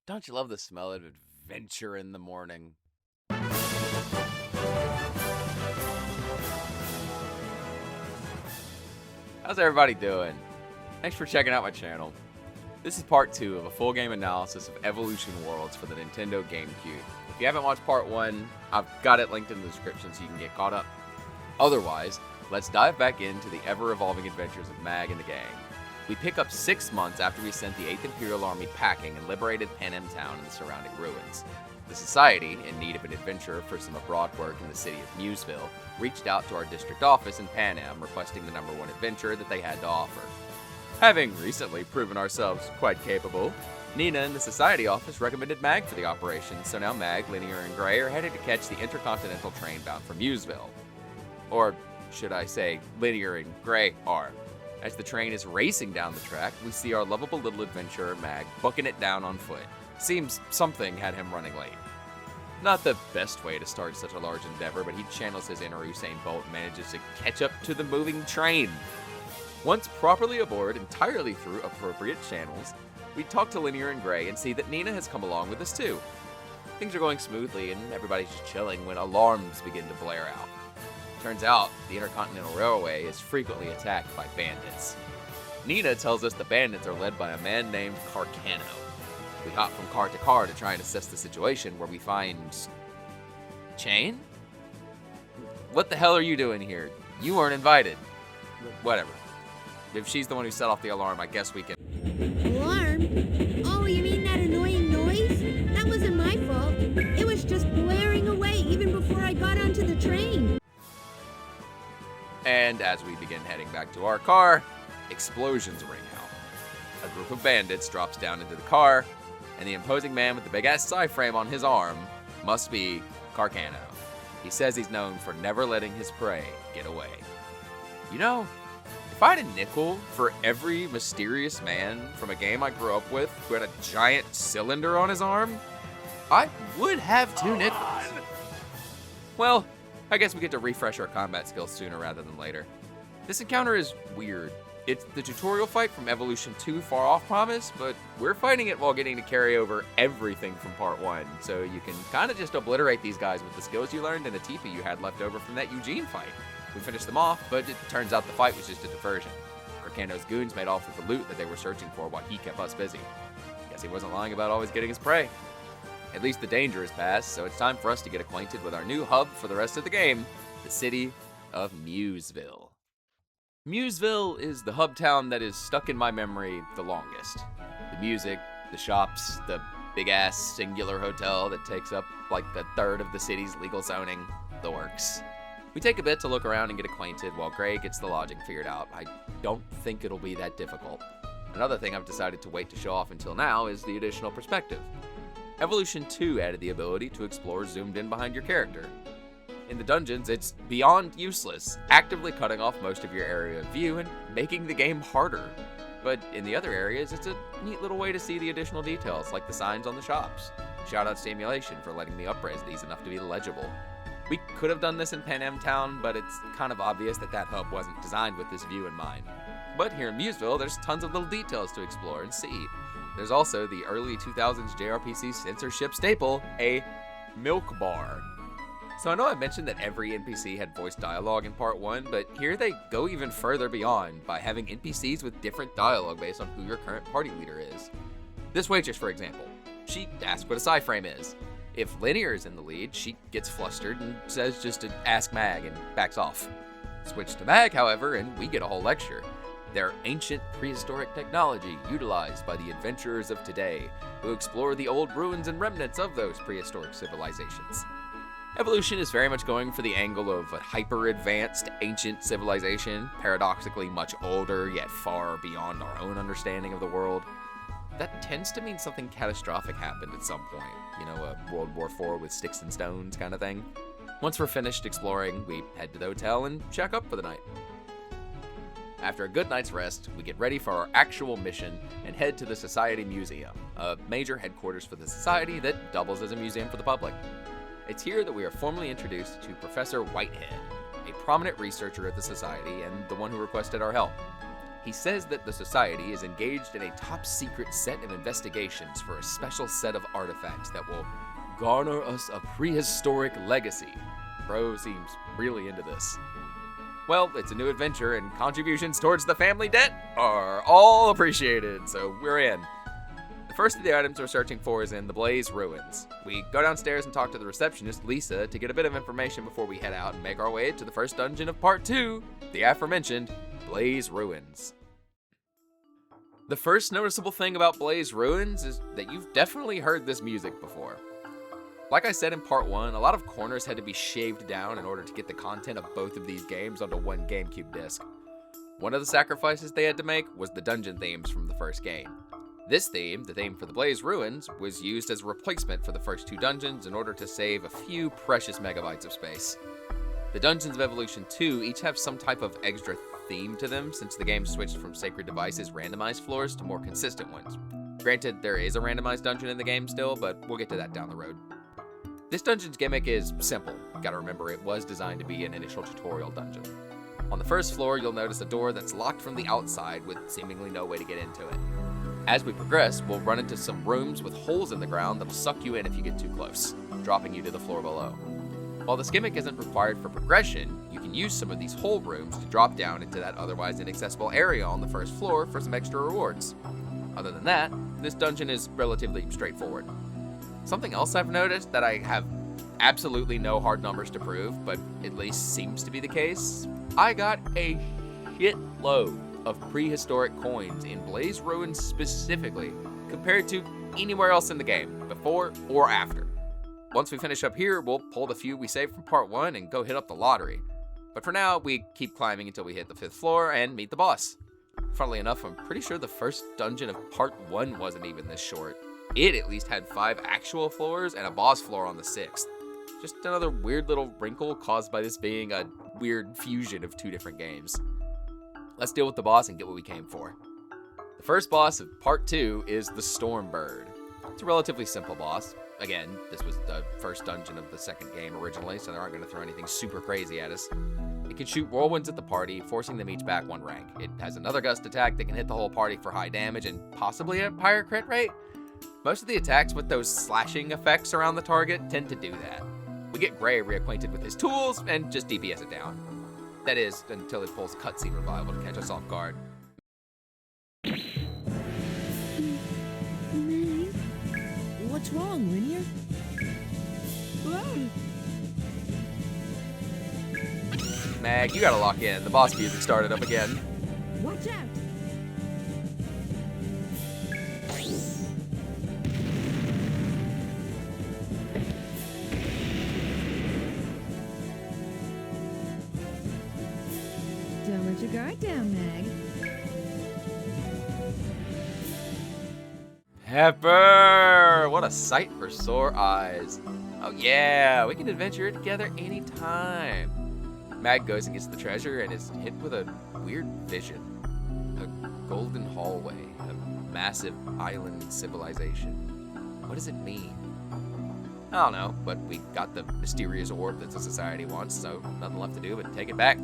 Don't you love the smell of adventure in the morning? How's everybody doing? Thanks for checking out my channel. This is part 2 of a full game analysis of Evolution Worlds for the Nintendo GameCube. If you haven't watched part 1, I've got it linked in the description so you can get caught up. Otherwise, let's dive back into the ever-evolving adventures of Mag and the gang. We pick up 6 months after we sent the 8th Imperial Army packing and liberated Panem Town and the surrounding ruins. The Society, in need of an adventurer for some abroad work in the city of Museville, reached out to our district office in Panem requesting the #1 adventure that they had to offer. Having recently proven ourselves quite capable, Nina in the Society office recommended Mag for the operation, so now Mag, Linear, and Gray are headed to catch the intercontinental train bound for Museville. Or should I say, Linear and Gray are. As the train is racing down the track, we see our lovable little adventurer Mag booking it down on foot. Seems something had him running late. Not the best way to start such a large endeavor, but he channels his inner Usain Bolt and manages to catch up to the moving train. Once properly aboard entirely through appropriate channels, we talk to Linear and Gray and see that Nina has come along with us too. Things are going smoothly and everybody's just chilling when alarms begin to blare out. Turns out, the Intercontinental Railway is frequently attacked by bandits. Nina tells us the bandits are led by a man named Carcano. We hop from car to car to try and assess the situation, where we find... Chain? What the hell are you doing here? You weren't invited. Whatever. If she's the one who set off the alarm, I guess we can... Alarm? Oh, you mean that annoying noise? That wasn't my fault. It was just blaring away even before I got onto the train. And as we begin heading back to our car, explosions ring out. A group of bandits drops down into the car, and the imposing man with the big-ass sci-frame on his arm must be Carcano. He says he's known for never letting his prey get away. You know, if I had a nickel for every mysterious man from a game I grew up with who had a giant cylinder on his arm, I would have 2 nickels. Well, I guess we get to refresh our combat skills sooner rather than later. This encounter is weird. It's the tutorial fight from Evolution 2 Far Off Promise, but we're fighting it while getting to carry over everything from Part 1, so you can kind of just obliterate these guys with the skills you learned and the TP you had left over from that Eugene fight. We finished them off, but it turns out the fight was just a diversion. Carcano's goons made off with the loot that they were searching for while he kept us busy. Guess he wasn't lying about always getting his prey. At least the danger is past, so it's time for us to get acquainted with our new hub for the rest of the game, the city of Museville. Museville is the hub town that is stuck in my memory the longest. The music, the shops, the big-ass singular hotel that takes up like a third of the city's legal zoning, the works. We take a bit to look around and get acquainted while Gray gets the logic figured out. I don't think it'll be that difficult. Another thing I've decided to wait to show off until now is the additional perspective. Evolution 2 added the ability to explore zoomed in behind your character. In the dungeons, it's beyond useless, actively cutting off most of your area of view and making the game harder. But in the other areas, it's a neat little way to see the additional details, like the signs on the shops. Shout out to Emulation for letting me upraise these enough to be legible. We could have done this in Panem Town, but it's kind of obvious that that hub wasn't designed with this view in mind. But here in Museville, there's tons of little details to explore and see. There's also the early 2000s JRPC censorship staple, a milk bar. So I know I mentioned that every NPC had voice dialogue in Part 1, but here they go even further beyond by having NPCs with different dialogue based on who your current party leader is. This waitress, for example, she asks what a sci-frame is. If Linear is in the lead, she gets flustered and says just to ask Mag and backs off. Switch to Mag, however, and we get a whole lecture. They're ancient prehistoric technology utilized by the adventurers of today who explore the old ruins and remnants of those prehistoric civilizations. Evolution is very much going for the angle of a hyper-advanced ancient civilization, paradoxically much older yet far beyond our own understanding of the world. That tends to mean something catastrophic happened at some point, you know, a World War IV with sticks and stones kind of thing. Once we're finished exploring, we head to the hotel and check up for the night. After a good night's rest, we get ready for our actual mission and head to the Society Museum, a major headquarters for the Society that doubles as a museum for the public. It's here that we are formally introduced to Professor Whitehead, a prominent researcher at the Society and the one who requested our help. He says that the Society is engaged in a top-secret set of investigations for a special set of artifacts that will garner us a prehistoric legacy. Bro seems really into this. Well, it's a new adventure, and contributions towards the family debt are all appreciated, so we're in. The first of the items we're searching for is in the Blaze Ruins. We go downstairs and talk to the receptionist, Lisa, to get a bit of information before we head out and make our way to the first dungeon of Part 2, the aforementioned Blaze Ruins. The first noticeable thing about Blaze Ruins is that you've definitely heard this music before. Like I said in Part 1, a lot of corners had to be shaved down in order to get the content of both of these games onto one GameCube disc. One of the sacrifices they had to make was the dungeon themes from the first game. This theme, the theme for the Blaze Ruins, was used as a replacement for the first two dungeons in order to save a few precious megabytes of space. The Dungeons of Evolution 2 each have some type of extra theme to them since the game switched from Sacred Devices randomized floors to more consistent ones. Granted, there is a randomized dungeon in the game still, but we'll get to that down the road. This dungeon's gimmick is simple. Gotta remember, it was designed to be an initial tutorial dungeon. On the first floor, you'll notice a door that's locked from the outside with seemingly no way to get into it. As we progress, we'll run into some rooms with holes in the ground that'll suck you in if you get too close, dropping you to the floor below. While this gimmick isn't required for progression, you can use some of these hole rooms to drop down into that otherwise inaccessible area on the first floor for some extra rewards. Other than that, this dungeon is relatively straightforward. Something else I've noticed that I have absolutely no hard numbers to prove, but at least seems to be the case, I got a shitload of prehistoric coins in Blaze Ruins specifically, compared to anywhere else in the game, before or after. Once we finish up here, we'll pull the few we saved from Part 1 and go hit up the lottery. But for now, we keep climbing until we hit the 5th floor and meet the boss. Funnily enough, I'm pretty sure the first dungeon of Part 1 wasn't even this short. It at least had 5 actual floors and a boss floor on the 6th. Just another weird little wrinkle caused by this being a weird fusion of two different games. Let's deal with the boss and get what we came for. The first boss of Part 2 is the Stormbird. It's a relatively simple boss. Again, this was the first dungeon of the second game originally, so they aren't going to throw anything super crazy at us. It can shoot whirlwinds at the party, forcing them each back 1 rank. It has another gust attack that can hit the whole party for high damage and possibly a higher crit rate. Most of the attacks with those slashing effects around the target tend to do that. We get Gray reacquainted with his tools and just DPS it down. That is, until it pulls Cutscene Revival to catch us off guard. Meg? What's wrong, Linear? Mag, you gotta lock in. The boss music started up again. Watch out! Don't let your guard down, Meg. Pepper! What a sight for sore eyes. Oh yeah, we can adventure together anytime. Mag goes and gets the treasure and is hit with a weird vision. A golden hallway, a massive island civilization. What does it mean? I don't know, but we got the mysterious orb that the Society wants, so nothing left to do but take it back.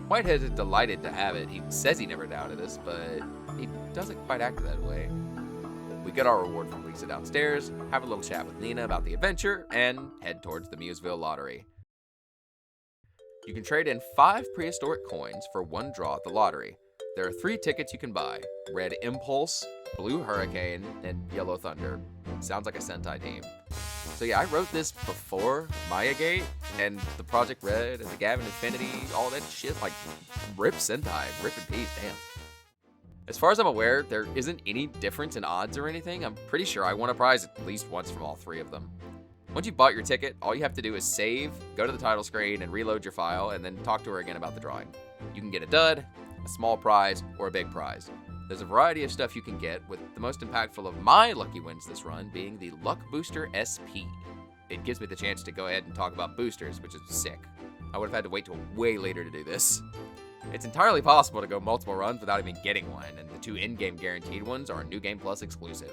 Whitehead is delighted to have it. He says he never doubted us, but he doesn't quite act that way. We get our reward from Lisa downstairs, have a little chat with Nina about the adventure, and head towards the Museville lottery. You can trade in 5 prehistoric coins for 1 draw at the lottery. There are 3 tickets you can buy: Red Impulse, Blue Hurricane, and Yellow Thunder. Sounds like a Sentai team. So yeah, I wrote this before Maya Gate, and the Project Red, and the Gavin Infinity, all that shit, like, rip Sentai, rip in peace, damn. As far as I'm aware, there isn't any difference in odds or anything. I'm pretty sure I won a prize at least once from all 3 of them. Once you've bought your ticket, all you have to do is save, go to the title screen, and reload your file, and then talk to her again about the drawing. You can get a dud, a small prize, or a big prize. There's a variety of stuff you can get, with the most impactful of my lucky wins this run being the Luck Booster SP. It gives me the chance to go ahead and talk about boosters, which is sick. I would have had to wait till way later to do this. It's entirely possible to go multiple runs without even getting one, and the 2 in-game guaranteed ones are a New Game Plus exclusive.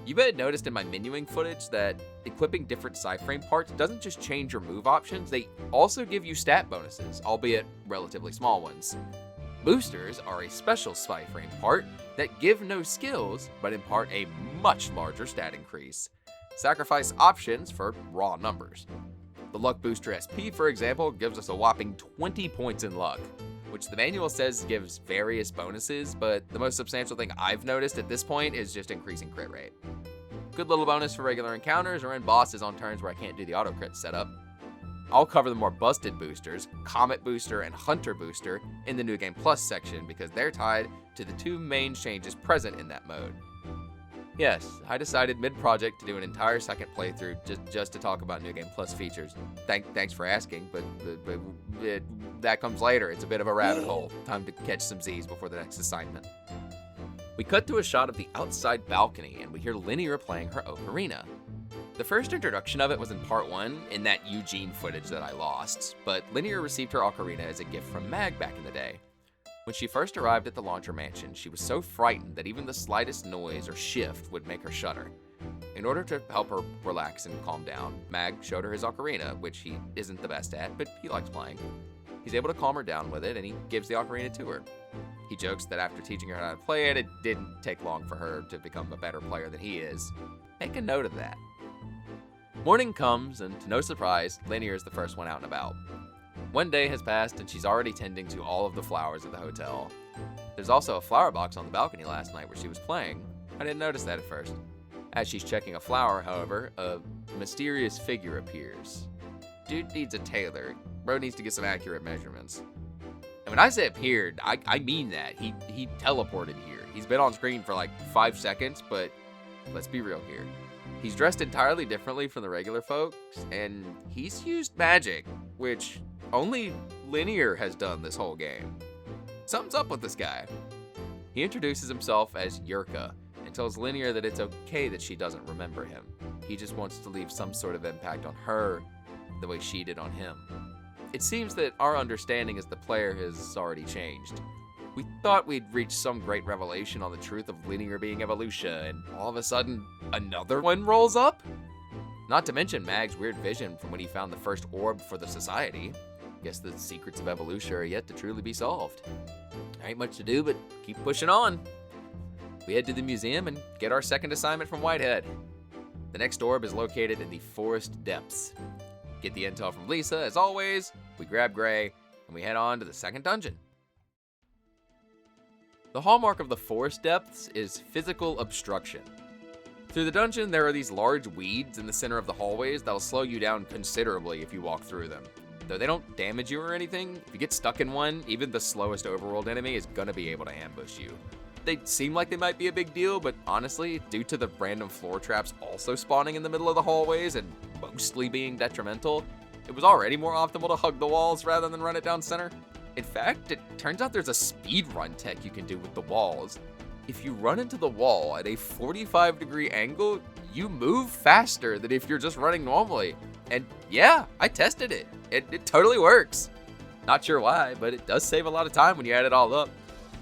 You may have noticed in my menuing footage that equipping different sci-frame parts doesn't just change your move options, they also give you stat bonuses, albeit relatively small ones. Boosters are a special spy frame part that give no skills, but impart a much larger stat increase. Sacrifice options for raw numbers. The Luck Booster SP, for example, gives us a whopping 20 points in luck, which the manual says gives various bonuses, but the most substantial thing I've noticed at this point is just increasing crit rate. Good little bonus for regular encounters or in bosses on turns where I can't do the auto crit setup. I'll cover the more busted boosters, Comet Booster and Hunter Booster, in the New Game Plus section because they're tied to the two main changes present in that mode. Yes, I decided mid-project to do an entire second playthrough just to talk about New Game Plus features. Thanks for asking, but that comes later. It's a bit of a rabbit hole. Time to catch some Z's before the next assignment. We cut to a shot of the outside balcony, and we hear Linear playing her ocarina. The first introduction of it was in part 1, in that Eugene footage that I lost, but Linear received her ocarina as a gift from Mag back in the day. When she first arrived at the Launcher Mansion, she was so frightened that even the slightest noise or shift would make her shudder. In order to help her relax and calm down, Mag showed her his ocarina, which he isn't the best at, but he likes playing. He's able to calm her down with it, and he gives the ocarina to her. He jokes that after teaching her how to play it, it didn't take long for her to become a better player than he is. Make a note of that. Morning comes, and to no surprise, Linear is the first one out and about. One day has passed, and she's already tending to all of the flowers at the hotel. There's also a flower box on the balcony last night where she was playing. I didn't notice that at first. As she's checking a flower, however, a mysterious figure appears. Dude needs a tailor. Bro needs to get some accurate measurements. And when I say appeared, I mean that. He teleported here. He's been on screen for like 5 seconds, but let's be real here. He's dressed entirely differently from the regular folks, and he's used magic, which only Linear has done this whole game. Something's up with this guy. He introduces himself as Yurka and tells Linear that it's okay that she doesn't remember him. He just wants to leave some sort of impact on her the way she did on him. It seems that our understanding as the player has already changed. We thought we'd reached some great revelation on the truth of Linear being Evolutia, and all of a sudden, another one rolls up? Not to mention Mag's weird vision from when he found the first orb for the Society. Guess the secrets of Evolutia are yet to truly be solved. There ain't much to do but keep pushing on. We head to the museum and get our second assignment from Whitehead. The next orb is located in the forest depths. Get the intel from Lisa, as always, we grab Gray, and we head on to the second dungeon. The hallmark of the forest depths is physical obstruction. Through the dungeon, there are these large weeds in the center of the hallways that'll slow you down considerably if you walk through them. Though they don't damage you or anything, if you get stuck in one, even the slowest overworld enemy is gonna be able to ambush you. They seem like they might be a big deal, but honestly, due to the random floor traps also spawning in the middle of the hallways and mostly being detrimental, it was already more optimal to hug the walls rather than run it down center. In fact, it turns out there's a speedrun tech you can do with the walls. If you run into the wall at a 45-degree angle, you move faster than if you're just running normally. And yeah, I tested it. It totally works. Not sure why, but it does save a lot of time when you add it all up.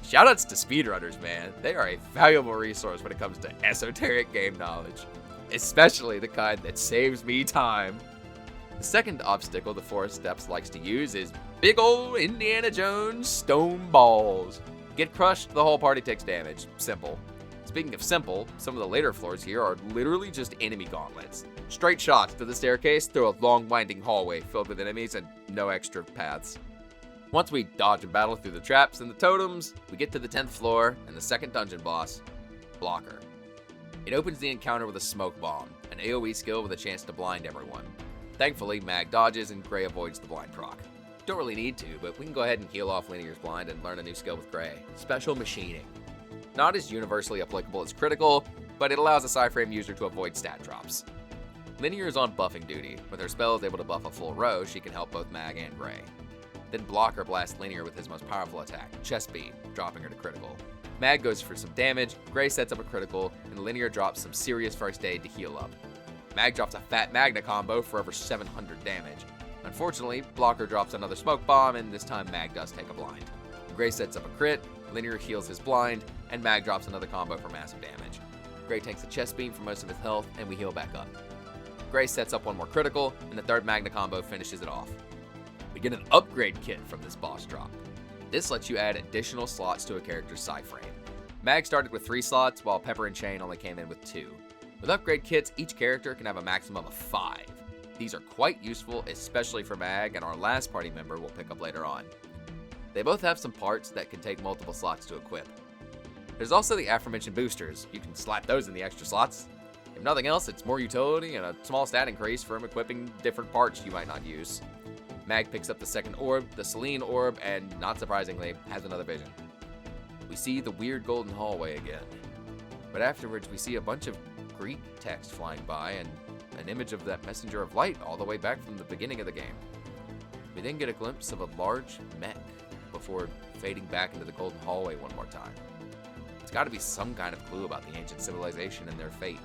Shoutouts to speedrunners, man. They are a valuable resource when it comes to esoteric game knowledge, especially the kind that saves me time. The second obstacle the Forest Depths likes to use is big ol' Indiana Jones stone balls. Get crushed, the whole party takes damage. Simple. Speaking of simple, some of the later floors here are literally just enemy gauntlets. Straight shots to the staircase through a long winding hallway filled with enemies and no extra paths. Once we dodge and battle through the traps and the totems, we get to the 10th floor and the second dungeon boss, Blocker. It opens the encounter with a smoke bomb, an AoE skill with a chance to blind everyone. Thankfully, Mag dodges and Gray avoids the blind proc. Don't really need to, but we can go ahead and heal off Linear's blind and learn a new skill with Gray, Special Machining. Not as universally applicable as Critical, but it allows a Psyframe user to avoid stat drops. Linear is on buffing duty. With her spells able to buff a full row, she can help both Mag and Gray. Then Blocker blasts Linear with his most powerful attack, Chest Beam, dropping her to Critical. Mag goes for some damage, Gray sets up a Critical, and Linear drops some serious first aid to heal up. Mag drops a fat Magna combo for over 700 damage. Unfortunately, Blocker drops another smoke bomb, and this time Mag does take a blind. Gray sets up a crit, Linear heals his blind, and Mag drops another combo for massive damage. Gray takes a chest beam for most of his health, and we heal back up. Gray sets up one more critical, and the third Magna combo finishes it off. We get an upgrade kit from this boss drop. This lets you add additional slots to a character's frame. Mag started with 3 slots, while Pepper and Chain only came in with 2. With upgrade kits, each character can have a maximum of 5. These are quite useful, especially for Mag, and our last party member will pick up later on. They both have some parts that can take multiple slots to equip. There's also the aforementioned boosters. You can slap those in the extra slots. If nothing else, it's more utility and a small stat increase from equipping different parts you might not use. Mag picks up the second orb, the Selene orb, and, not surprisingly, has another vision. We see the weird golden hallway again. But afterwards, we see a bunch of Greek text flying by and an image of that messenger of light all the way back from the beginning of the game. We then get a glimpse of a large mech before fading back into the golden hallway one more time. It's got to be some kind of clue about the ancient civilization and their fate.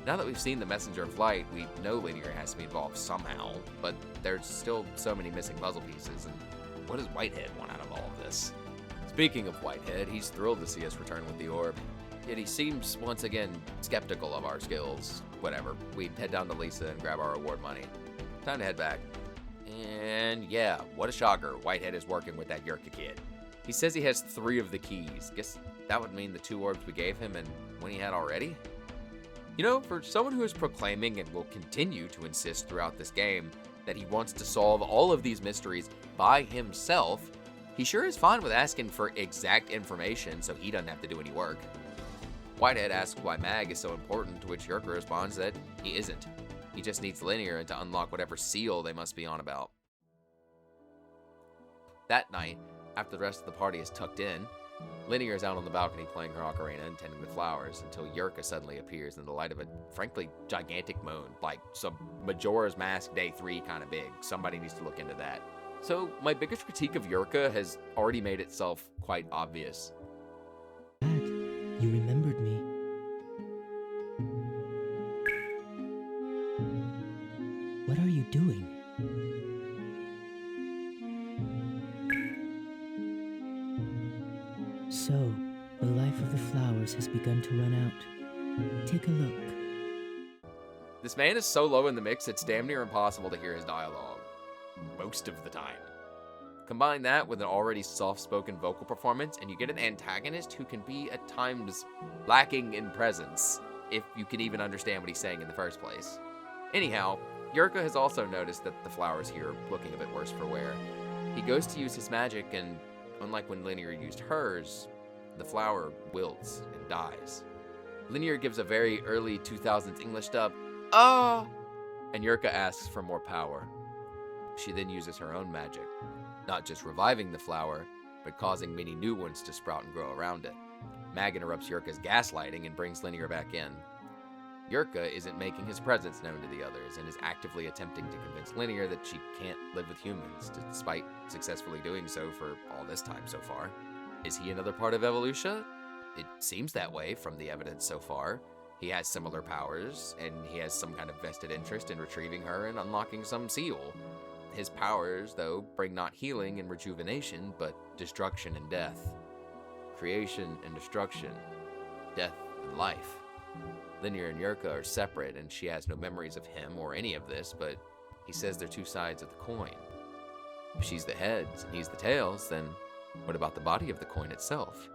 Now that we've seen the messenger of light, we know Linear has to be involved somehow, but there's still so many missing puzzle pieces, and what does Whitehead want out of all of this? Speaking of Whitehead, he's thrilled to see us return with the orb, yet he seems once again skeptical of our skills. Whatever, we head down to Lisa and grab our reward money. Time to head back. And yeah, what a shocker, Whitehead is working with that Yurka kid. He says he has 3 of the keys. Guess that would mean the 2 orbs we gave him and one he had already? You know, for someone who is proclaiming and will continue to insist throughout this game that he wants to solve all of these mysteries by himself, he sure is fine with asking for exact information so he doesn't have to do any work. Whitehead asks why Mag is so important, to which Yurka responds that he isn't. He just needs Linear to unlock whatever seal they must be on about. That night, after the rest of the party is tucked in, Linear is out on the balcony playing her ocarina and tending the flowers until Yurka suddenly appears in the light of a, frankly, gigantic moon, like some Majora's Mask Day 3 kind of big. Somebody needs to look into that. So, my biggest critique of Yurka has already made itself quite obvious. Dad, you remembered me. What are you doing? So, the life of the flowers has begun to run out. Take a look. This man is so low in the mix, it's damn near impossible to hear his dialogue. Most of the time. Combine that with an already soft-spoken vocal performance, and you get an antagonist who can be, at times, lacking in presence, if you can even understand what he's saying in the first place. Anyhow, Yurka has also noticed that the flowers here are looking a bit worse for wear. He goes to use his magic, and unlike when Linear used hers, the flower wilts and dies. Linear gives a very early 2000s English dub, "Ah!" and Yurka asks for more power. She then uses her own magic, not just reviving the flower, but causing many new ones to sprout and grow around it. Mag interrupts Yurka's gaslighting and brings Linear back in. Yurka isn't making his presence known to the others and is actively attempting to convince Linear that she can't live with humans, despite successfully doing so for all this time so far. Is he another part of Evolution? It seems that way from the evidence so far. He has similar powers, and he has some kind of vested interest in retrieving her and unlocking some seal. His powers, though, bring not healing and rejuvenation, but destruction and death. Creation and destruction. Death and life. Linear and Yurka are separate, and she has no memories of him or any of this, but he says they're 2 sides of the coin. If she's the heads and he's the tails, then what about the body of the coin itself?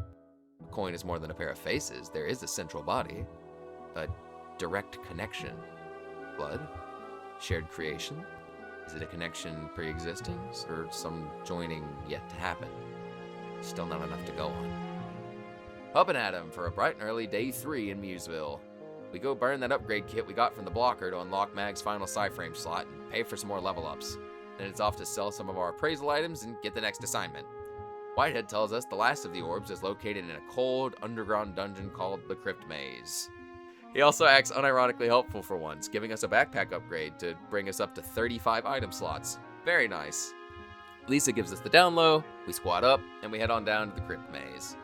A coin is more than a pair of faces. There is a central body. A direct connection. Blood? Shared creation? Is it a connection pre-existing, or some joining yet to happen? Still not enough to go on. Up and at 'em for a bright and early day 3 in Museville. We go burn that upgrade kit we got from the blocker to unlock Mag's final frame slot and pay for some more level ups. Then it's off to sell some of our appraisal items and get the next assignment. Whitehead tells us the last of the orbs is located in a cold, underground dungeon called the Crypt Maze. He also acts unironically helpful for once, giving us a backpack upgrade to bring us up to 35 item slots. Very nice. Lisa gives us the down low, we squat up, and we head on down to the Crypt Maze.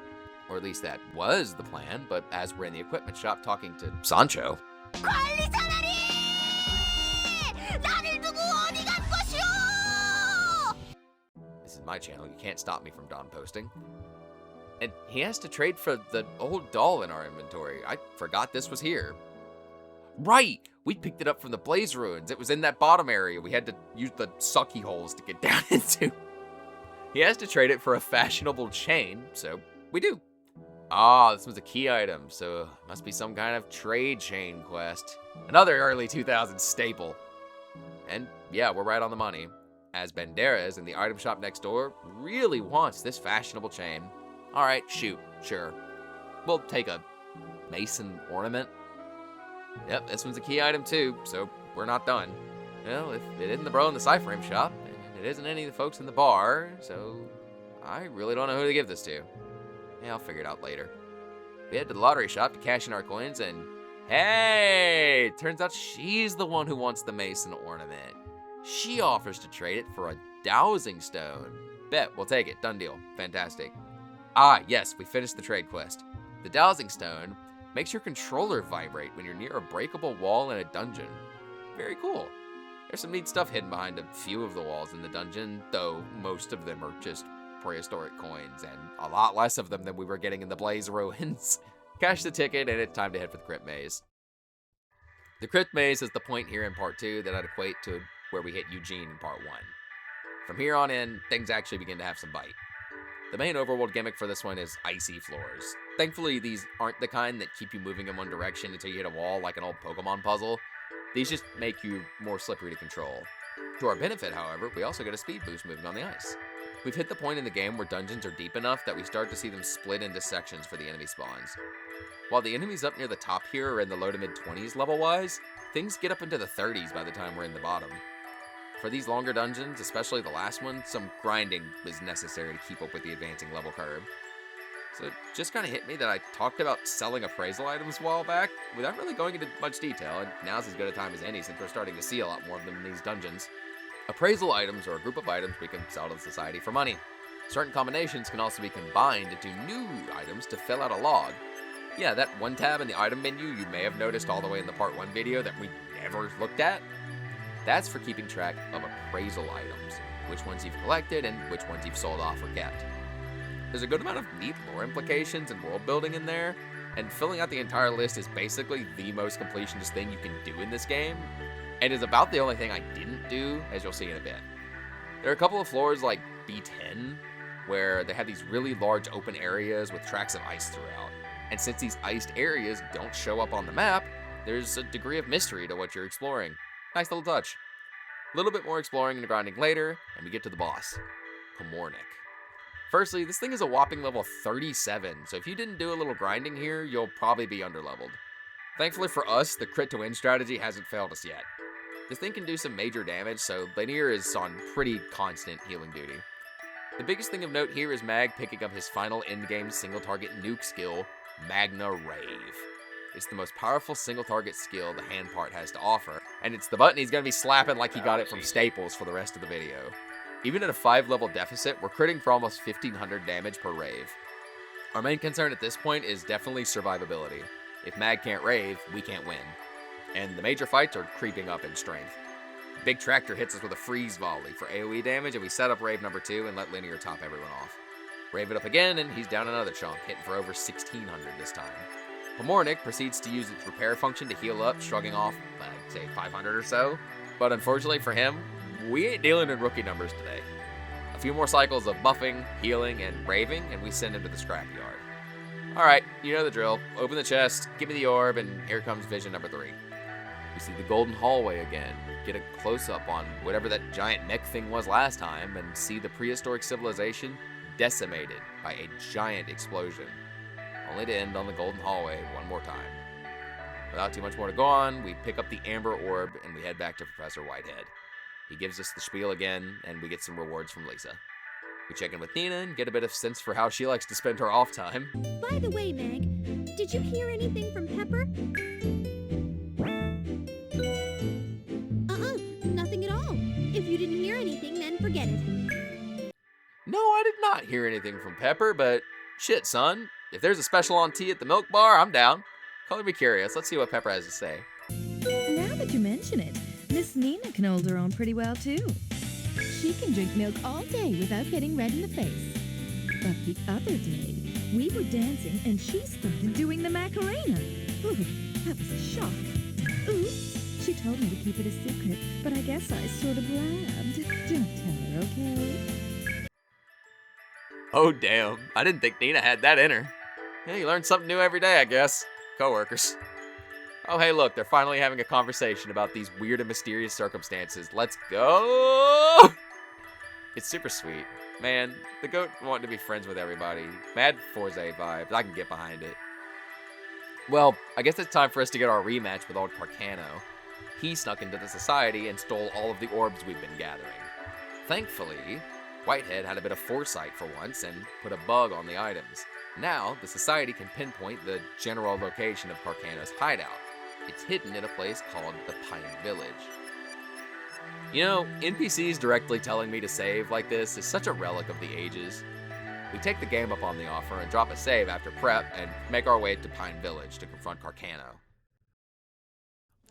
Or at least that was the plan, but as we're in the equipment shop talking to Sancho... This is my channel, you can't stop me from Don posting. And he has to trade for the old doll in our inventory. I forgot this was here. Right! We picked it up from the Blaze Ruins. It was in that bottom area we had to use the sucky holes to get down into. He has to trade it for a fashionable chain, so we do. Ah, this was a key item, so must be some kind of trade chain quest. Another early 2000s staple. And yeah, we're right on the money, as Banderas in the item shop next door really wants this fashionable chain. All right, shoot, sure. We'll take a mason ornament. Yep, this one's a key item too, so we're not done. Well, if it isn't the bro in the Cyframe shop, and it isn't any of the folks in the bar, so I really don't know who to give this to. Yeah, I'll figure it out later. We head to the lottery shop to cash in our coins, and hey, turns out she's the one who wants the mason ornament. She offers to trade it for a dowsing stone. Bet, we'll take it. Done deal. Fantastic. Ah, yes, we finished the trade quest. The dowsing stone makes your controller vibrate when you're near a breakable wall in a dungeon. Very cool. There's some neat stuff hidden behind a few of the walls in the dungeon, though most of them are just prehistoric coins, and a lot less of them than we were getting in the Blaze ruins. Cash the ticket, and it's time to head for the Crypt Maze. The Crypt Maze is the point here in Part 2 that I'd equate to where we hit Eugene in Part 1. From here on in, things actually begin to have some bite. The main overworld gimmick for this one is icy floors. Thankfully, these aren't the kind that keep you moving in one direction until you hit a wall like an old Pokemon puzzle. These just make you more slippery to control. To our benefit, however, we also get a speed boost moving on the ice. We've hit the point in the game where dungeons are deep enough that we start to see them split into sections for the enemy spawns. While the enemies up near the top here are in the low to mid 20s level-wise, things get up into the 30s by the time we're in the bottom. For these longer dungeons, especially the last one, some grinding is necessary to keep up with the advancing level curve. So it just kind of hit me that I talked about selling appraisal items a while back without really going into much detail, and now's as good a time as any since we're starting to see a lot more of them in these dungeons. Appraisal items are a group of items we can sell to the society for money. Certain combinations can also be combined into new items to fill out a log. Yeah, that one tab in the item menu you may have noticed all the way in the Part 1 video that we never looked at. That's for keeping track of appraisal items, which ones you've collected and which ones you've sold off or kept. There's a good amount of neat lore implications and world building in there, and filling out the entire list is basically the most completionist thing you can do in this game, and is about the only thing I didn't do, as you'll see in a bit. There are a couple of floors like B10, where they have these really large open areas with tracks of ice throughout, and since these iced areas don't show up on the map, there's a degree of mystery to what you're exploring. Nice little touch. A little bit more exploring and grinding later, and we get to the boss, Pomornik. Firstly, this thing is a whopping level 37, so if you didn't do a little grinding here, you'll probably be underleveled. Thankfully for us, the crit to win strategy hasn't failed us yet. This thing can do some major damage, so Linear is on pretty constant healing duty. The biggest thing of note here is Mag picking up his final endgame single target nuke skill, Magna Rave. It's the most powerful single target skill the hand part has to offer, and it's the button he's gonna be slapping like he got it from Staples for the rest of the video. Even at a 5-level deficit, we're critting for almost 1500 damage per rave. Our main concern at this point is definitely survivability. If Mag can't rave, we can't win. And the major fights are creeping up in strength. Big Tractor hits us with a freeze volley for AoE damage, and we set up rave number 2 and let Linear top everyone off. Rave it up again, and he's down another chunk, hitting for over 1600 this time. Pomornik proceeds to use its repair function to heal up, shrugging off, I'd say 500 or so. But unfortunately for him, we ain't dealing in rookie numbers today. A few more cycles of buffing, healing, and raving, and we send him to the scrapyard. Alright, you know the drill. Open the chest, give me the orb, and here comes vision number 3. We see the golden hallway again, get a close-up on whatever that giant mech thing was last time, and see the prehistoric civilization decimated by a giant explosion. Only to end on the golden hallway one more time. Without too much more to go on, we pick up the amber orb and we head back to Professor Whitehead. He gives us the spiel again, and we get some rewards from Lisa. We check in with Nina and get a bit of sense for how she likes to spend her off time. By the way, Meg, did you hear anything from Pepper? Nothing at all. If you didn't hear anything, then forget it. No, I did not hear anything from Pepper, but shit, son. If there's a special on tea at the milk bar, I'm down. Color me curious. Let's see what Pepper has to say. Now that you mention it, Miss Nina can hold her own pretty well, too. She can drink milk all day without getting red in the face. But the other day, we were dancing and she started doing the Macarena. Ooh, that was a shock. Oops. She told me to keep it a secret, but I guess I sort of blabbed. Don't tell her, okay? Oh, damn. I didn't think Nina had that in her. Yeah, you learn something new every day, I guess. Coworkers. Oh, hey, look, they're finally having a conversation about these weird and mysterious circumstances. Let's go! It's super sweet. Man, the goat wanting to be friends with everybody. Mad Forze vibes. I can get behind it. Well, I guess it's time for us to get our rematch with old Carcano. He snuck into the society and stole all of the orbs we've been gathering. Thankfully, Whitehead had a bit of foresight for once and put a bug on the items. Now, the society can pinpoint the general location of Carcano's hideout. It's hidden in a place called the Pine Village. You know, NPCs directly telling me to save like this is such a relic of the ages. We take the game up on the offer and drop a save after prep and make our way to Pine Village to confront Carcano.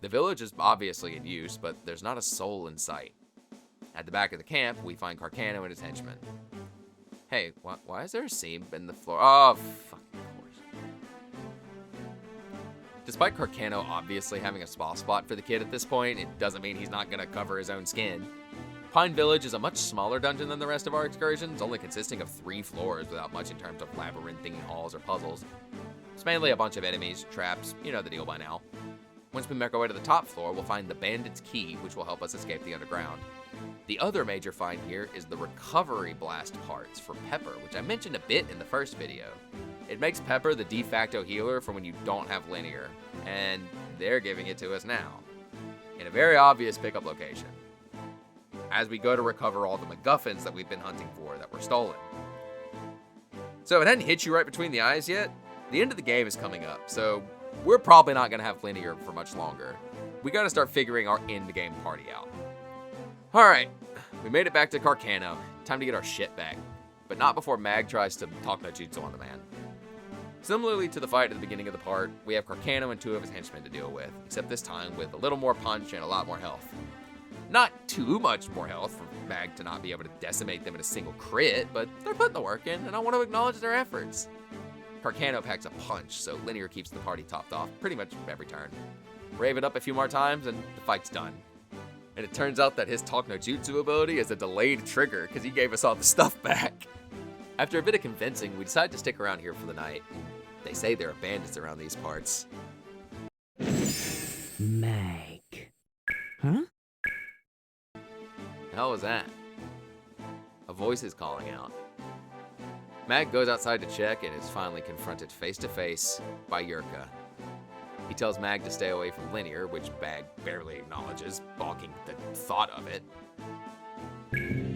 The village is obviously in use, but there's not a soul in sight. At the back of the camp, we find Carcano and his henchmen. Hey, why is there a seam in the floor? Oh, fucking course. Despite Carcano obviously having a soft spot for the kid at this point, it doesn't mean he's not going to cover his own skin. Pine Village is a much smaller dungeon than the rest of our excursions, only consisting of 3 floors without much in terms of labyrinthine halls or puzzles. It's mainly a bunch of enemies, traps, you know the deal by now. Once we make our way to the top floor, we'll find the Bandit's Key, which will help us escape the underground. The other major find here is the recovery blast parts for Pepper, which I mentioned a bit in the first video. It makes Pepper the de facto healer for when you don't have linear, and they're giving it to us now, in a very obvious pickup location, as we go to recover all the MacGuffins that we've been hunting for that were stolen. So if it hadn't hit you right between the eyes yet, the end of the game is coming up, so we're probably not going to have linear for much longer. We got to start figuring our end-game party out. Alright, we made it back to Carcano. Time to get our shit back. But not before Mag tries to talk no jutsu on the man. Similarly to the fight at the beginning of the part, we have Carcano and 2 of his henchmen to deal with, except this time with a little more punch and a lot more health. Not too much more health for Mag to not be able to decimate them in a single crit, but they're putting the work in, and I want to acknowledge their efforts. Carcano packs a punch, so linear keeps the party topped off pretty much every turn. Rave it up a few more times, and the fight's done. And it turns out that his Talk No Jutsu ability is a delayed trigger because he gave us all the stuff back. After a bit of convincing, we decide to stick around here for the night. They say there are bandits around these parts. Mag. Huh? The hell was that? A voice is calling out. Mag goes outside to check and is finally confronted face to face by Yurka. He tells Mag to stay away from linear, which Mag barely acknowledges, balking the thought of it.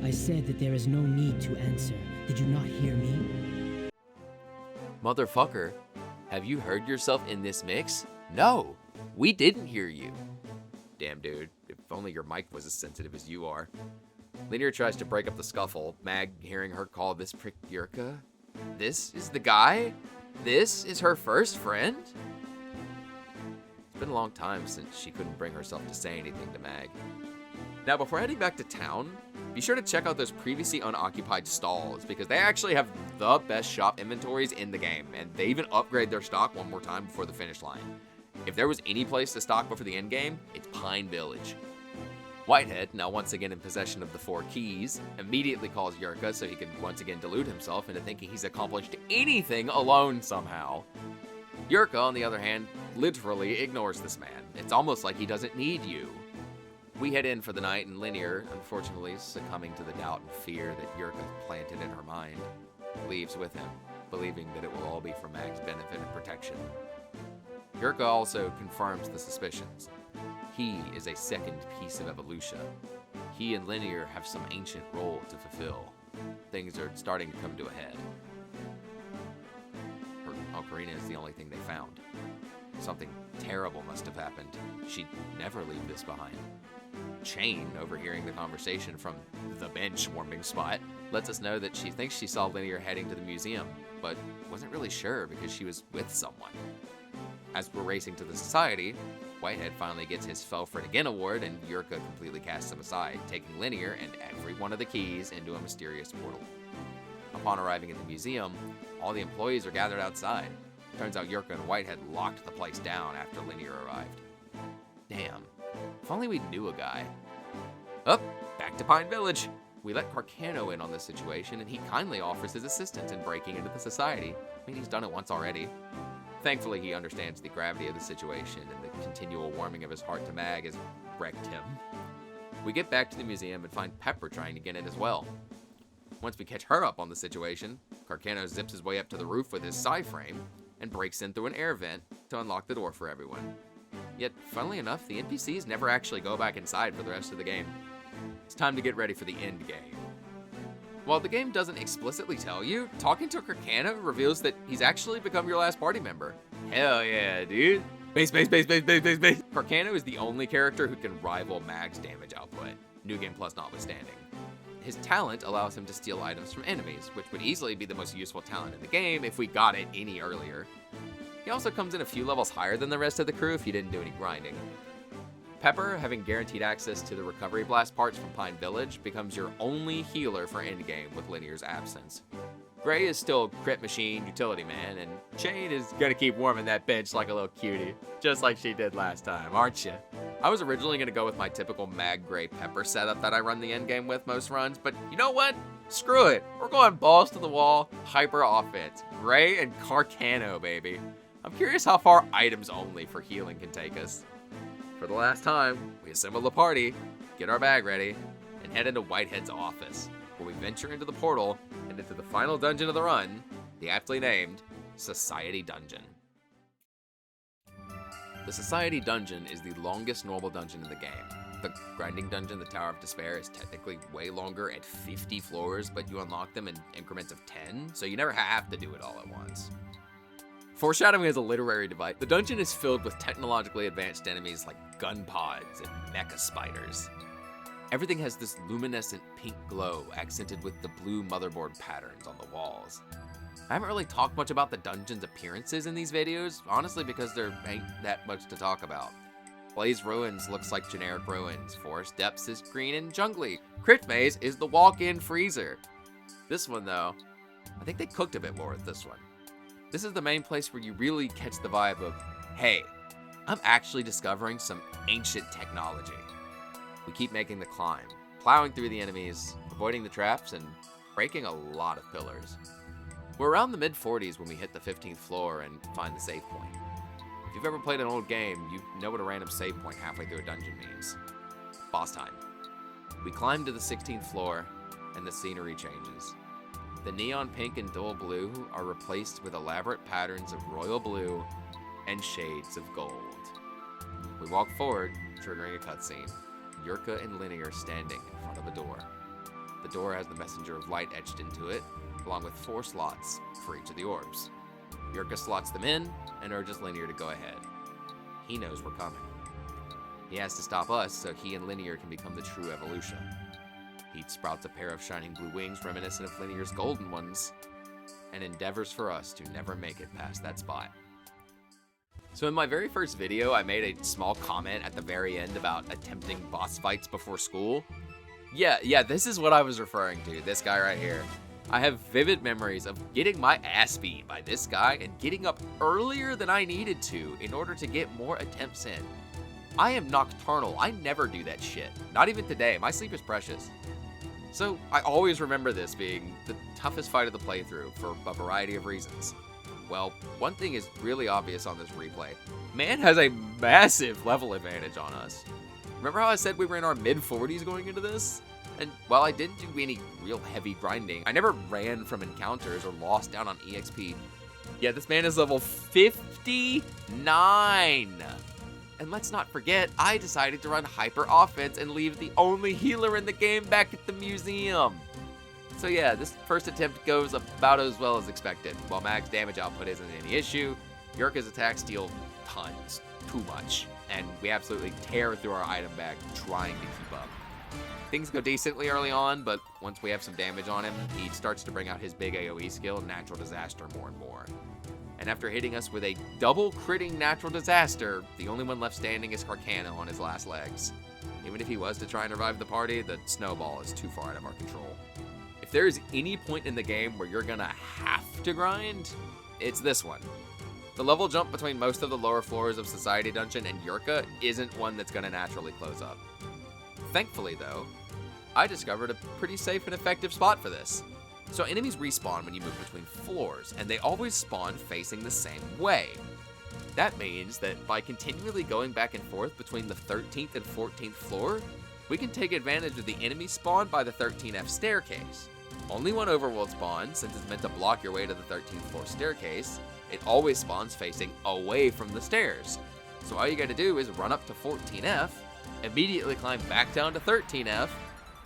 I said that there is no need to answer. Did you not hear me? Motherfucker, have you heard yourself in this mix? No, we didn't hear you. Damn, dude, if only your mic was as sensitive as you are. Linear tries to break up the scuffle, Mag hearing her call this prick Yurka. This is the guy? This is her first friend? It's been a long time since she couldn't bring herself to say anything to Mag. Now, before heading back to town, be sure to check out those previously unoccupied stalls, because they actually have the best shop inventories in the game, and they even upgrade their stock one more time before the finish line. If there was any place to stock before the end game, it's Pine Village. Whitehead, now once again in possession of the 4 keys, immediately calls Yurka so he can once again delude himself into thinking he's accomplished anything alone somehow. Yurka, on the other hand, literally ignores this man. It's almost like he doesn't need you. We head in for the night, and Linear, unfortunately succumbing to the doubt and fear that Yurka planted in her mind, leaves with him, believing that it will all be for Mag's benefit and protection. Yurka also confirms the suspicions. He is a second piece of evolution. He and Linear have some ancient role to fulfill. Things are starting to come to a head. Her ocarina is the only thing they found. Something terrible must have happened. She'd never leave this behind. Chain, overhearing the conversation from the bench warming spot, lets us know that she thinks she saw Linear heading to the museum, but wasn't really sure because she was with someone. As we're racing to the society, Whitehead finally gets his Fell for It Again award, and Yurka completely casts him aside, taking Linear and every one of the keys into a mysterious portal. Upon arriving at the museum, all the employees are gathered outside. Turns out Yurka and Whitehead locked the place down after Linear arrived. Damn, if only we knew a guy. Up, back to Pine Village. We let Carcano in on this situation, and he kindly offers his assistance in breaking into the society. I mean, he's done it once already. Thankfully, he understands the gravity of the situation, and the continual warming of his heart to Mag has wrecked him. We get back to the museum and find Pepper trying to get in as well. Once we catch her up on the situation, Carcano zips his way up to the roof with his psi frame and breaks in through an air vent to unlock the door for everyone. Yet, funnily enough, the NPCs never actually go back inside for the rest of the game. It's time to get ready for the end game. While the game doesn't explicitly tell you, talking to Carcano reveals that he's actually become your last party member. Hell yeah, dude. Base. Carcano is the only character who can rival Mag's damage output, New Game Plus notwithstanding. His talent allows him to steal items from enemies, which would easily be the most useful talent in the game if we got it any earlier. He also comes in a few levels higher than the rest of the crew if you didn't do any grinding. Pepper, having guaranteed access to the recovery blast parts from Pine Village, becomes your only healer for endgame with Linear's absence. Gray is still Crypt Machine utility man, and Chain is gonna keep warming that bench like a little cutie, just like she did last time, aren't you? I was originally gonna go with my typical Mag Gray Pepper setup that I run the endgame with most runs, but you know what? Screw it. We're going balls to the wall, hyper offense. Gray and Carcano, baby. I'm curious how far items only for healing can take us. For the last time, we assemble the party, get our bag ready, and head into Whitehead's office, where we venture into the portal and into the final dungeon of the run, the aptly named Society Dungeon. The Society Dungeon is the longest normal dungeon in the game. The grinding dungeon, the Tower of Despair, is technically way longer at 50 floors, but you unlock them in increments of 10, so you never have to do it all at once. Foreshadowing as a literary device, the dungeon is filled with technologically advanced enemies like gun pods and mecha spiders. Everything has this luminescent pink glow accented with the blue motherboard patterns on the walls. I haven't really talked much about the dungeon's appearances in these videos, honestly because there ain't that much to talk about. Blaze Ruins looks like generic ruins, Forest Depths is green and jungly, Crypt Maze is the walk-in freezer. This one though, I think they cooked a bit more with this one. This is the main place where you really catch the vibe of, hey, I'm actually discovering some ancient technology. We keep making the climb, plowing through the enemies, avoiding the traps, and breaking a lot of pillars. We're around the mid-40s when we hit the 15th floor and find the save point. If you've ever played an old game, you know what a random save point halfway through a dungeon means. Boss time. We climb to the 16th floor, and the scenery changes. The neon pink and dull blue are replaced with elaborate patterns of royal blue and shades of gold. We walk forward, triggering a cutscene. Yurka and Linear standing in front of a door. The door has the Messenger of Light etched into it, along with 4 slots for each of the orbs. Yurka slots them in and urges Linear to go ahead. He knows we're coming. He has to stop us so he and Linear can become the true evolution. He sprouts a pair of shining blue wings reminiscent of Linear's golden ones, and endeavors for us to never make it past that spot. So in my very first video, I made a small comment at the very end about attempting boss fights before school. Yeah, this is what I was referring to, this guy right here. I have vivid memories of getting my ass beat by this guy and getting up earlier than I needed to in order to get more attempts in. I am nocturnal, I never do that shit. Not even today, my sleep is precious. So I always remember this being the toughest fight of the playthrough for a variety of reasons. Well, one thing is really obvious on this replay. Man has a massive level advantage on us. Remember how I said we were in our mid-40s going into this? And while I didn't do any real heavy grinding, I never ran from encounters or lost down on EXP. Yeah, this man is level 59! And let's not forget, I decided to run hyper offense and leave the only healer in the game back at the museum. So yeah, this first attempt goes about as well as expected. While Mag's damage output isn't any issue, Yurka's attacks deal tons, too much, and we absolutely tear through our item bag trying to keep up. Things go decently early on, but once we have some damage on him, he starts to bring out his big AoE skill, Natural Disaster, more and more. And after hitting us with a double critting Natural Disaster, the only one left standing is Carcano on his last legs. Even if he was to try and revive the party, the snowball is too far out of our control. If there is any point in the game where you're gonna have to grind, it's this one. The level jump between most of the lower floors of Society Dungeon and Yurka isn't one that's gonna naturally close up. Thankfully though, I discovered a pretty safe and effective spot for this. So enemies respawn when you move between floors, and they always spawn facing the same way. That means that by continually going back and forth between the 13th and 14th floor, we can take advantage of the enemy spawn by the 13F staircase. Only one overworld spawns, since it's meant to block your way to the 13th floor staircase. It always spawns facing away from the stairs. So all you gotta do is run up to 14F, immediately climb back down to 13F,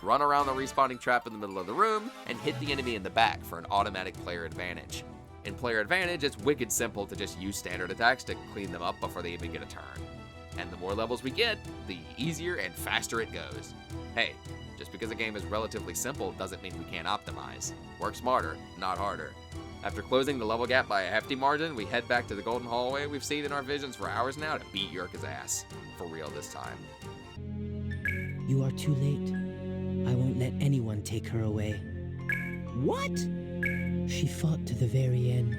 run around the respawning trap in the middle of the room, and hit the enemy in the back for an automatic player advantage. In player advantage, it's wicked simple to just use standard attacks to clean them up before they even get a turn. And the more levels we get, the easier and faster it goes. Hey, just because a game is relatively simple doesn't mean we can't optimize. Work smarter, not harder. After closing the level gap by a hefty margin, we head back to the golden hallway we've seen in our visions for hours now to beat Yurka's ass. For real this time. You are too late. I won't let anyone take her away. What? She fought to the very end.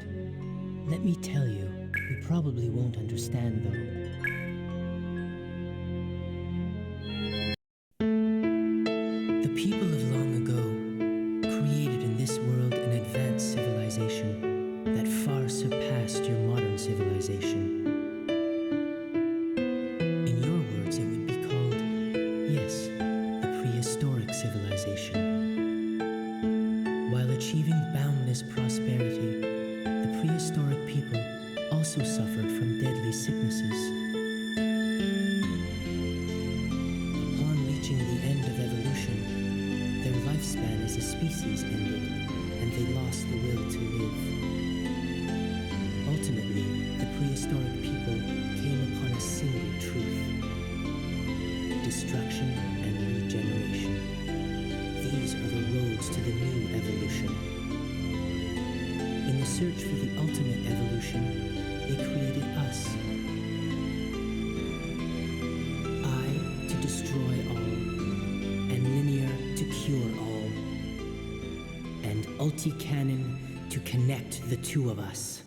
Let me tell you, you probably won't understand though. The people of long ago created in this world an advanced civilization that far surpassed your modern civilization. In your words, it would be called, yes, a prehistoric civilization. While achieving boundless prosperity, the prehistoric people also suffered from deadly sicknesses. Upon reaching the end of evolution, their lifespan as a species ended, and they lost the will to live. Ultimately, the prehistoric people came upon a single truth: destruction and regeneration. These are the roads to the new evolution. In the search for the ultimate evolution, they created us. I to destroy all, and Linear to cure all, and Ulticannon to connect the two of us.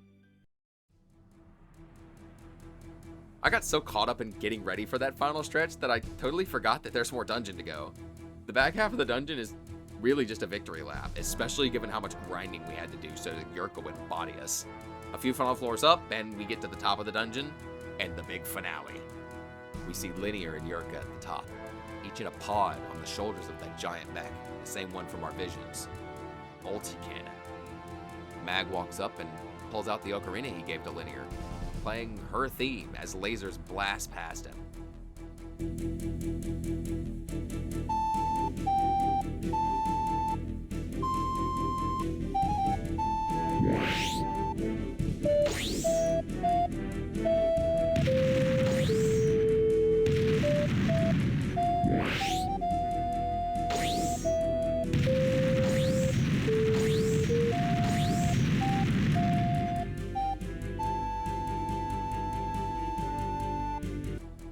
I got so caught up in getting ready for that final stretch that I totally forgot that there's more dungeon to go. The back half of the dungeon is really just a victory lap, especially given how much grinding we had to do so that Yurka wouldn't body us. A few final floors up, and we get to the top of the dungeon, and the big finale. We see Linear and Yurka at the top, each in a pod on the shoulders of that giant mech, the same one from our visions. Ulticannon. Mag walks up and pulls out the ocarina he gave to Linear, playing her theme as lasers blast past him.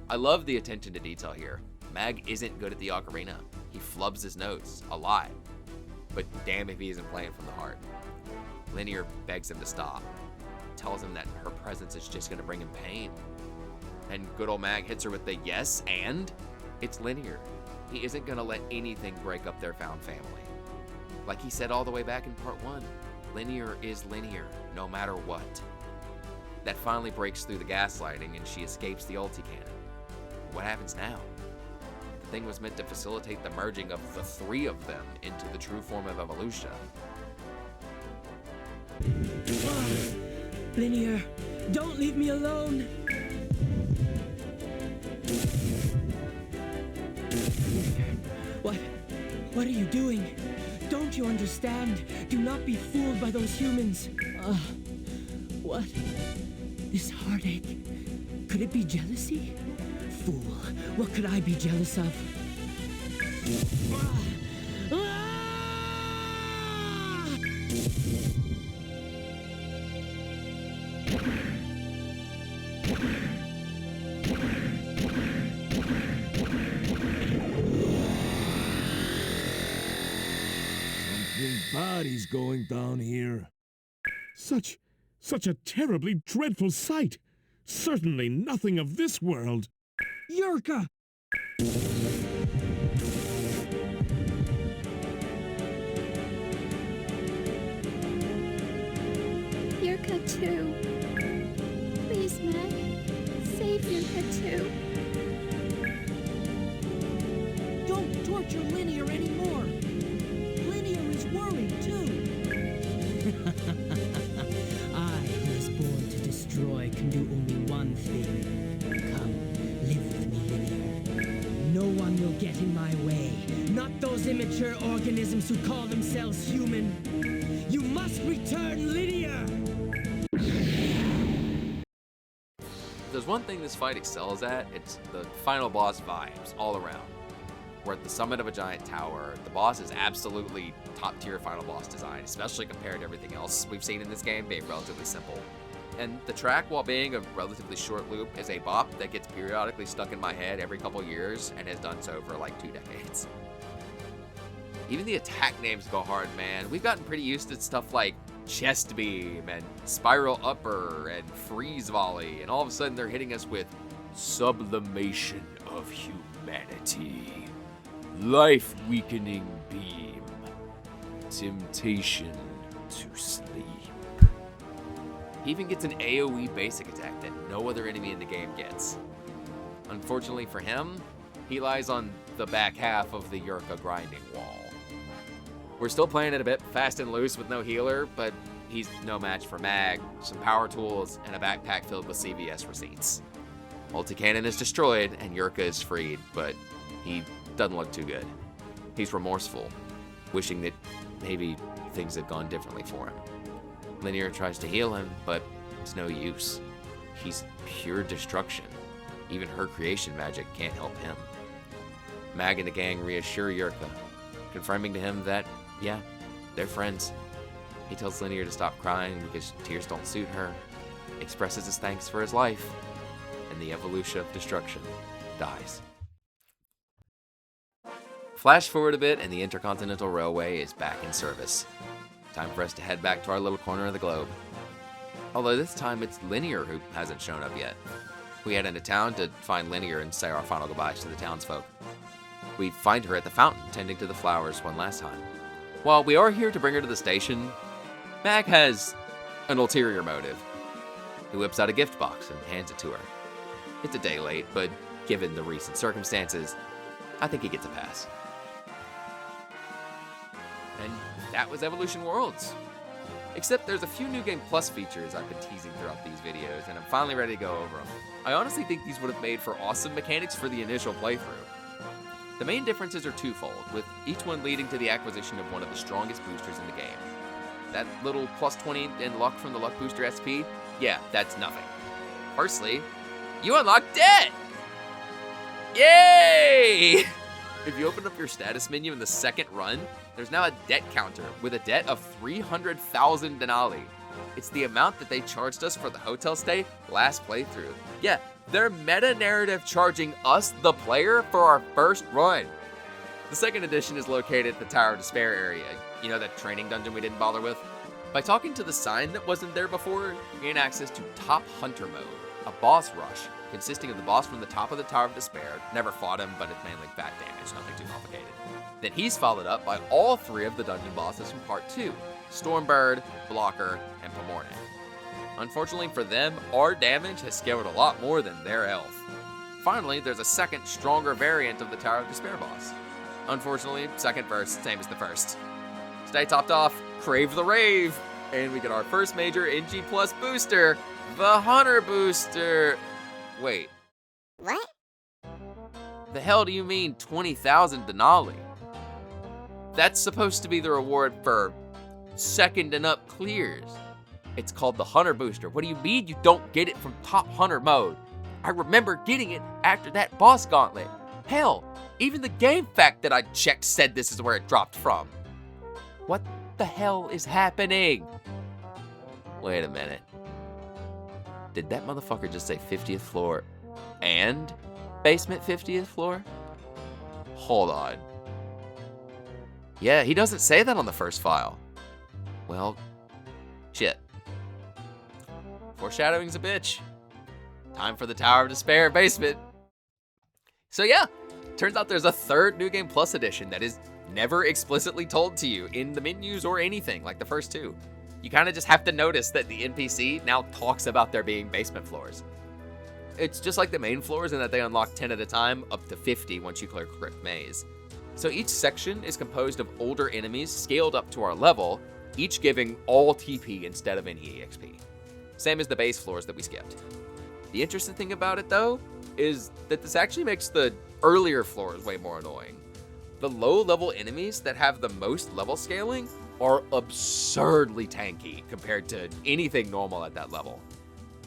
I love the attention to detail here. Mag isn't good at the ocarina. He flubs his notes a lot. But damn if he isn't playing from the heart. Linear begs him to stop. Tells him that her presence is just gonna bring him pain. And good old Mag hits her with the yes, and it's Linear. He isn't gonna let anything break up their found family. Like he said all the way back in part 1, Linear is Linear, no matter what. That finally breaks through the gaslighting and she escapes the Ulticannon. What happens now? The thing was meant to facilitate the merging of the three of them into the true form of evolution. Linear, don't leave me alone! What are you doing? Don't you understand? Do not be fooled by those humans. What? This heartache. Could it be jealousy? Fool, what could I be jealous of? Something body's going down here. Such a terribly dreadful sight. Certainly nothing of this world. Yurka! too. Please, Meg, save Yurka too. Don't torture Linear anymore. Linear is worried too. I, who was born to destroy, can do only one thing. Come, live with me, Linear. No one will get in my way. Not those immature organisms who call themselves human. You must return, Linear! There's one thing this fight excels at, it's the final boss vibes all around. We're at the summit of a giant tower. The boss is absolutely top tier final boss design, especially compared to everything else we've seen in this game being relatively simple. And the track, while being a relatively short loop, is a bop that gets periodically stuck in my head every couple years and has done so for like 2 decades. Even the attack names go hard, man. We've gotten pretty used to stuff like Chest Beam and Spiral Upper and Freeze Volley, and all of a sudden they're hitting us with Sublimation of Humanity, Life Weakening Beam, Temptation to Sleep. He even gets an AoE basic attack that no other enemy in the game gets. Unfortunately for him, he lies on the back half of the Yurka grinding wall. We're still playing it a bit fast and loose with no healer, but he's no match for Mag, some power tools, and a backpack filled with CVS receipts. Ulticannon is destroyed and Yurka is freed, but he doesn't look too good. He's remorseful, wishing that maybe things had gone differently for him. Linear tries to heal him, but it's no use. He's pure destruction. Even her creation magic can't help him. Mag and the gang reassure Yurka, confirming to him that, yeah, they're friends. He tells Linear to stop crying because tears don't suit her, expresses his thanks for his life, and the evolution of destruction dies. Flash forward a bit, and the Intercontinental Railway is back in service. Time for us to head back to our little corner of the globe. Although this time it's Linear who hasn't shown up yet. We head into town to find Linear and say our final goodbyes to the townsfolk. We find her at the fountain, tending to the flowers one last time. While we are here to bring her to the station, Mag has an ulterior motive. He whips out a gift box and hands it to her. It's a day late, but given the recent circumstances, I think he gets a pass. And that was Evolution Worlds. Except there's a few New Game Plus features I've been teasing throughout these videos, and I'm finally ready to go over them. I honestly think these would have made for awesome mechanics for the initial playthrough. The main differences are twofold, with each one leading to the acquisition of one of the strongest boosters in the game. That little plus 20 in luck from the Luck Booster SP, yeah, that's nothing. Firstly, you unlock debt! Yay! If you open up your status menu in the second run, there's now a debt counter with a debt of 300,000 denali. It's the amount that they charged us for the hotel stay last playthrough. Yeah, they're meta-narrative charging us, the player, for our first run. The second edition is located at the Tower of Despair area. You know, that training dungeon we didn't bother with? By talking to the sign that wasn't there before, you gain access to Top Hunter Mode, a boss rush consisting of the boss from the top of the Tower of Despair. Never fought him, but it's mainly fat damage, nothing too complicated. Then he's followed up by all 3 of the dungeon bosses from Part 2, Stormbird, Blocker, and Pomorne. Unfortunately for them, our damage has scaled a lot more than their health. Finally, there's a second, stronger variant of the Tower of Despair boss. Unfortunately, second verse, same as the first. Stay topped off, crave the rave, and we get our first major NG Plus booster, the Hunter Booster. Wait. What? The hell do you mean 20,000 denali? That's supposed to be the reward for second and up clears. It's called the Hunter Booster. What do you mean you don't get it from Top Hunter mode? I remember getting it after that boss gauntlet. Hell, even the game fact that I checked said this is where it dropped from. What the hell is happening? Wait a minute. Did that motherfucker just say 50th floor and basement 50th floor? Hold on. Yeah, he doesn't say that on the first file. Well, shit. Foreshadowing's a bitch. Time for the Tower of Despair basement. So yeah, turns out there's a third New Game Plus edition that is never explicitly told to you in the menus or anything like the first 2. you kind of just have to notice that the NPC now talks about there being basement floors. It's just like the main floors in that they unlock 10 at a time, up to 50 once you clear Crypt Maze. So each section is composed of older enemies scaled up to our level, each giving all TP instead of any EXP. Same as the base floors that we skipped. The interesting thing about it though, is that this actually makes the earlier floors way more annoying. The low-level enemies that have the most level scaling are absurdly tanky compared to anything normal at that level.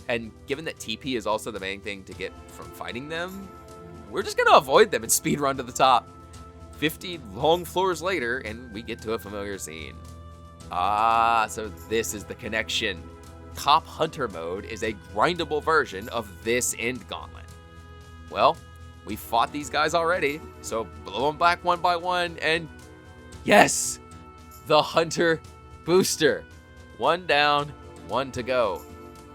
And given that TP is also the main thing to get from fighting them, we're just gonna avoid them and speedrun to the top. 50 long floors later, and we get to a familiar scene. Ah, so this is the connection. Cop Hunter mode is a grindable version of this end gauntlet. Well, we fought these guys already, so blow them back one by one, and yes! The Hunter Booster. One down, one to go.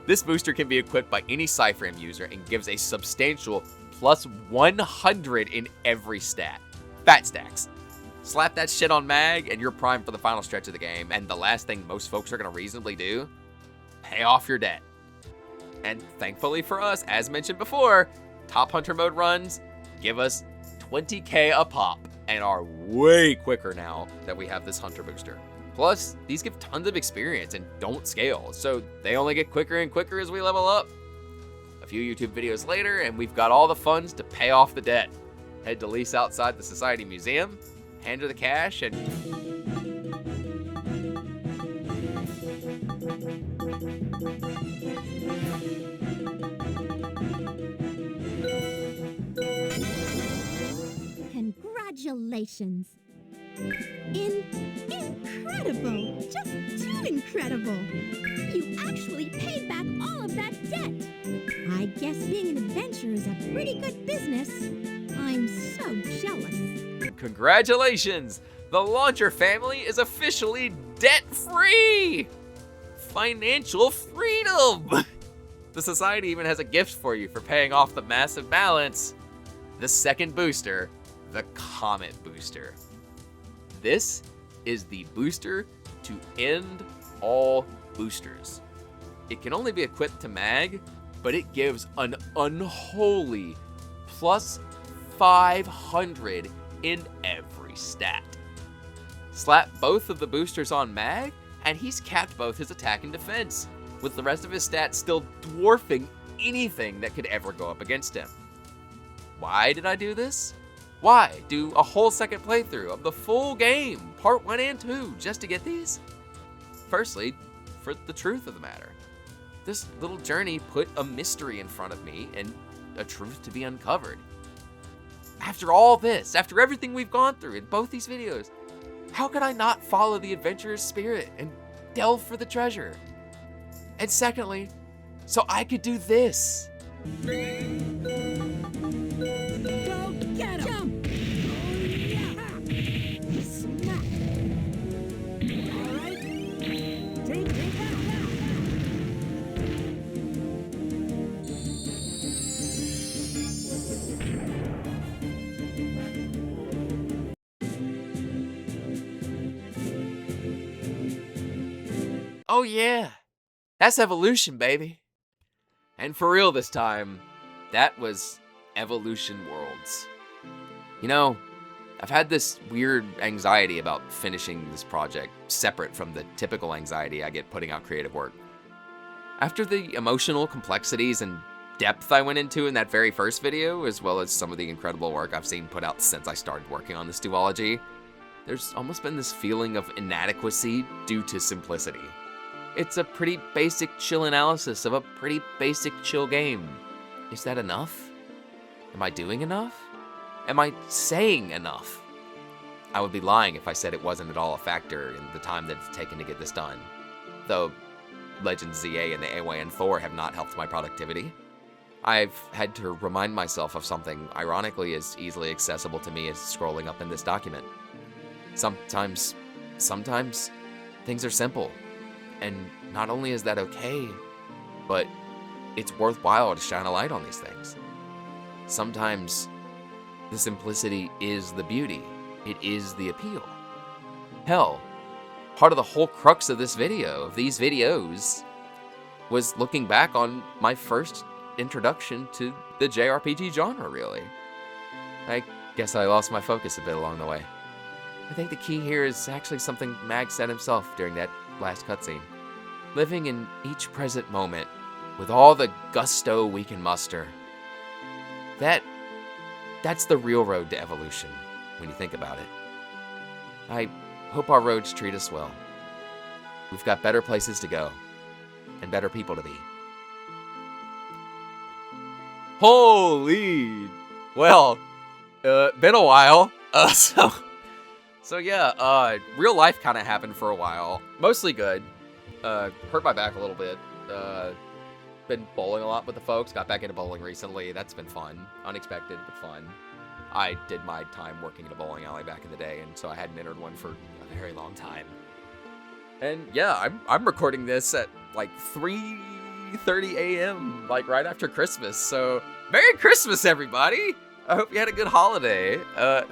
This booster can be equipped by any Psyframe user and gives a substantial plus 100 in every stat. Fat stacks. Slap that shit on Mag and you're primed for the final stretch of the game, and the last thing most folks are going to reasonably do, pay off your debt. And thankfully for us, as mentioned before, Top Hunter mode runs give us 20k a pop and are way quicker now that we have this Hunter booster. Plus, these give tons of experience and don't scale, so they only get quicker and quicker as we level up. A few YouTube videos later, and we've got all the funds to pay off the debt. Head to Lise outside the Society Museum, hand her the cash, and Congratulations. Incredible. Just too incredible. You actually paid back all of that debt. I guess being an adventurer is a pretty good business. I'm so jealous. Congratulations! The Launcher family is officially debt-free! Financial freedom! The Society even has a gift for you for paying off the massive balance. The second booster, the Comet Booster. This is the booster to end all boosters. It can only be equipped to Mag, but it gives an unholy plus 500 in every stat. Slap both of the boosters on Mag, and he's capped both his attack and defense, with the rest of his stats still dwarfing anything that could ever go up against him. Why did I do this? Why do a whole second playthrough of the full game, part 1 and 2, just to get these? Firstly, for the truth of the matter. This little journey put a mystery in front of me and a truth to be uncovered. After all this, after everything we've gone through in both these videos, how could I not follow the adventurer's spirit and delve for the treasure? And secondly, so I could do this. Go get him! Jump! Smack! All right. Take that! Oh yeah, that's evolution, baby. And for real this time, that was Evolution Worlds. You know, I've had this weird anxiety about finishing this project, separate from the typical anxiety I get putting out creative work. After the emotional complexities and depth I went into in that very first video, as well as some of the incredible work I've seen put out since I started working on this duology, there's almost been this feeling of inadequacy due to simplicity. It's a pretty basic chill analysis of a pretty basic chill game. Is that enough? Am I doing enough? Am I saying enough? I would be lying if I said it wasn't at all a factor in the time that it's taken to get this done. Though Legends ZA and the AYN Thor have not helped my productivity. I've had to remind myself of something ironically as easily accessible to me as scrolling up in this document. Sometimes things are simple. And not only is that okay, but it's worthwhile to shine a light on these things. Sometimes the simplicity is the beauty. It is the appeal. Hell, part of the whole crux of this video, of these videos, was looking back on my first introduction to the JRPG genre, really. I guess I lost my focus a bit along the way. I think the key here is actually something Mag said himself during that last cutscene. Living in each present moment with all the gusto we can muster. That's the real road to evolution, when you think about it. I hope our roads treat us well. We've got better places to go, and better people to be. Holy! Well, been a while. So yeah, real life kind of happened for a while. Mostly good. Hurt my back a little bit. Been bowling a lot with the folks. Got back into bowling recently. That's been fun. Unexpected, but fun. I did my time working in a bowling alley back in the day, and so I hadn't entered one for a very long time. And yeah, I'm recording this at like 3:30 a.m., like right after Christmas. So Merry Christmas, everybody! I hope you had a good holiday.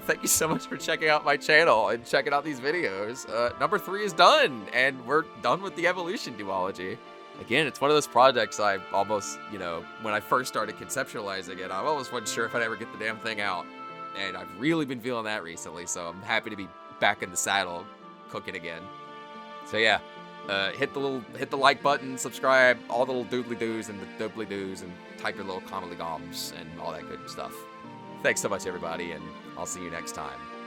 Thank you so much for checking out my channel and checking out these videos. Number 3 is done, and we're done with the evolution duology. Again, it's one of those projects I almost, when I first started conceptualizing it, I almost wasn't sure if I'd ever get the damn thing out. And I've really been feeling that recently, so I'm happy to be back in the saddle, cooking again. So yeah, hit the like button, subscribe, all the little doodly doos and the doobly doos, and type your little comedy goms and all that good stuff. Thanks so much, everybody, and I'll see you next time.